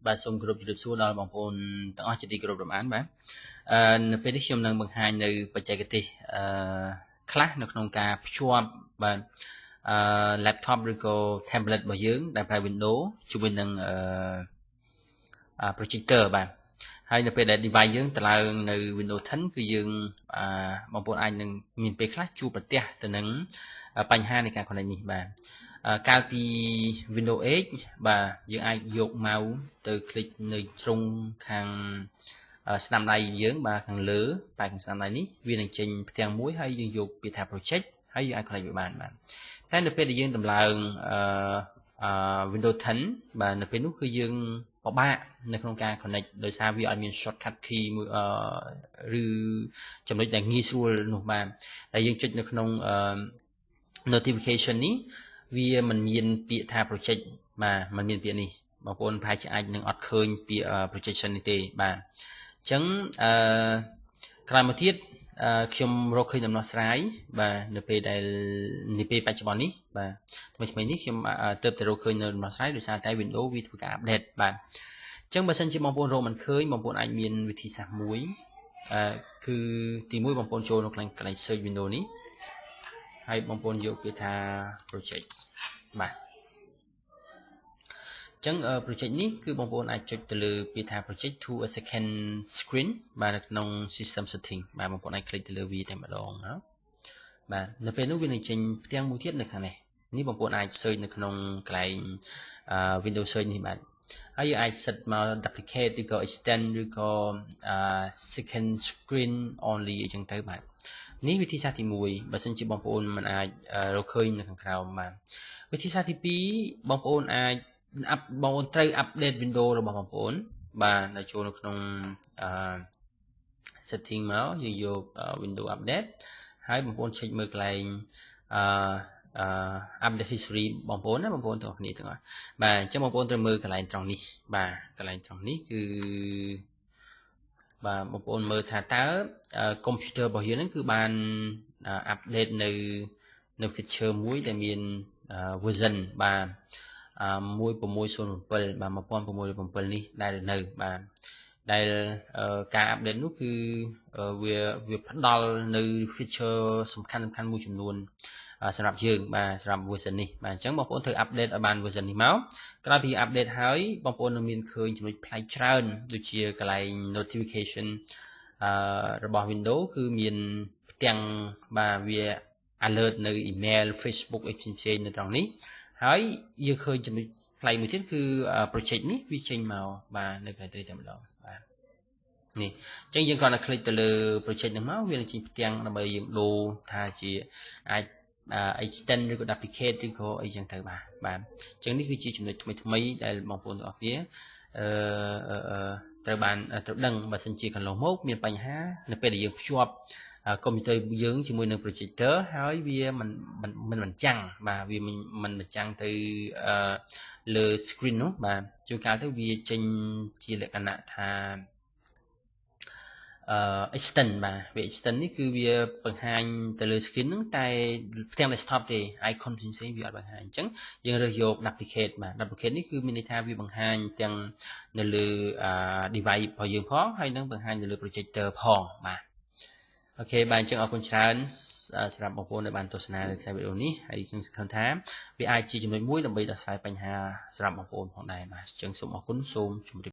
បាទសូមគោរពជម្រាបសួរដល់បងប្អូនទាំងអស់ជាទីគោរពរាប់អានបាទនៅពេលនេះខ្ញុំនឹងបង្ហាញនៅបច្ចេកទេសខ្លះនៅក្នុងការភ្ជាប់បាទlaptop ឬក៏ tablet របស់យើងដែលប្រើ Windows ជាមួយនឹងprojector បាទហើយនៅពេលដែល device យើងទៅឡើងនៅ Windows 10 គឺយើងបងប្អូនអាចនឹងមានពេលខ្លះជួបប្រទះទៅនឹងបញ្ហានៃការ connect នេះបាទកាលពី Windows 8 បាទយើងអាចយក mouse ទៅ click នៅជ្រុងខាងស្នាមដៃយើងបាទខាងលើបែរខាងស្នាមដៃនេះវានឹងចេញផ្ទាំងមួយហើយយើងយកពាក្យថា project ហើយយើងអាច connect វាបានតែនៅពេលដែលយើងដំឡើងWindows 10 បាទនៅពេលនោះគឺយើងពិបាកនៅក្នុងការ connect ដោយសារវាអត់មាន shortcut key មួយឬចំណុចដែលងាយស្រួលនោះបាទដែលយើងចុចនៅក្នុងnotification នេះវាមិនមានពាក្យថា project បាទមិនមានពាក្យនេះបងប្អូនប្រហែលជាអាចនឹងអត់ឃើញពាក្យ projection នេះទេបាទអញ្ចឹងក្រោយមកទៀតខ្ញុំរកឃើញដំណោះស្រាយបាទនៅពេលដែលនាពេលបច្ចុប្បន្ននេះបាទថ្មីនេះខ្ញុំទើបតែរកឃើញនៅដំណោះស្រាយដោយសារតែ Windows វាធ្វើការ update បាទអញ្ចឹងបើសិនជាបងប្អូនរកមិនឃើញបងប្អូនអាចមានវិធីសាស្ត្រមួយគឺទីមួយបងប្អូនចូលនៅកន្លែង search Windows នេះហើយបងប្អូនយកពាក្យថា project បាទអញ្ចឹង project នេះគឺបងប្អូនអាចចុចទៅលើពាក្យថា project to a second screen បាទនៅក្នុង system setting បាទបងប្អូនអាច click ទៅលើវាតែម្ដងណាបាទនៅពេលនោះវានឹងចេញផ្ទាំងមួយទៀតនៅខាងនេះបងប្អូនអាច search នៅក្នុងកន្លែង Windows search នេះបាទហើយយើងអាច set មក duplicate ឬក៏ extend ឬក៏ second screen only អញ្ចឹងទៅបាទនេះវិធីសាស្ត្រទី1បើសិនជាបងប្អូនមិនអាចរកឃើញនៅខាងក្រោមបាទវិធីសាស្ត្រទី2បងប្អូនអាចបងប្អូនត្រូវ update Windows របស់បងប្អូនបាទនៅចូលនៅក្នុងsetting មកយើងយក Windows update ហើយបងប្អូន check មើលកន្លែងupdate history បងប្អូនណាបងប្អូនទាំងគ្នាទាំងអស់បាទអញ្ចឹងបងប្អូនត្រូវមើលកន្លែងត្រង់នេះបាទកន្លែងត្រង់នេះគឺបាទបងប្អូនមើលថាតើ computer របស់យើងហ្នឹងគឺបាន update នៅ feature មួយដែលមាន version បាទ1607បាទ1607នេះដែលនៅបាទដែលការ update នោះគឺវាផ្ដល់នៅ feature សំខាន់មួយចំនួនសម្រាប់យើងបាទសម្រាប់ version នេះបាទអញ្ចឹងបងប្អូនត្រូវ update ឲ្យបាន version នេះមកក្រោយពី update ហើយបងប្អូននឹងមានឃើញចំណុចប្លែកច្រើនដូចជាកន្លែង notification របស់ Windows គឺមានផ្ទាំងបាទវា alert នៅ email Facebook អីផ្សេងៗនៅត្រង់នេះហើយយើងឃើញចំណុចប្លែកមួយទៀតគឺ project នេះវាចេញមកបាទនៅកន្លែងទៅតែម្ដងបាទនេះអញ្ចឹងយើងគ្រាន់តែ click ទៅលើ project ហ្នឹងមកវានឹងចេញផ្ទាំងដើម្បីយើងដូរថាជាអាចextend ឬក៏ duplicate ឬក៏អីចឹងទៅបាទអញ្ចឹងនេះគឺជាចំណុចថ្មីដែលបងប្អូនទាំងអស់គ្នាត្រូវដឹងបើសិនជាកន្លងមកមានបញ្ហានៅពេលដែលយើងភ្ជាប់កុំព្យូទ័រយើងជាមួយនឹង projector ហើយវាមិនបញ្ចាំងបាទវាមិនបញ្ចាំងទៅលើ screen នោះបាទជួនកាលទៅវាចេញជាលក្ខណៈថា extend បាទវា extend នេះគឺវាបង្ហាញទៅលើ screen ហ្នឹងតែផ្ទាំង desktop ទេ icon ផ្សេងៗវាអត់បង្ហាញអញ្ចឹងយើងរើសយក duplicate បាទ duplicate នេះគឺមានន័យថាវាបង្ហាញទាំងនៅលើ device របស់យើងផងហើយនឹងបង្ហាញនៅលើ projector ផងបាទអូខេបាទអញ្ចឹងអរគុណច្រើនសម្រាប់បងប្អូនដែលបានទស្សនានៅវីដេអូនេះហើយខ្ញុំសង្ឃឹមថាវាអាចជាចំណុចមួយដើម្បីដោះស្រាយបញ្ហាសម្រាប់បងប្អូនផងដែរបាទអញ្ចឹងសូមអរគុណសូមជម្រាប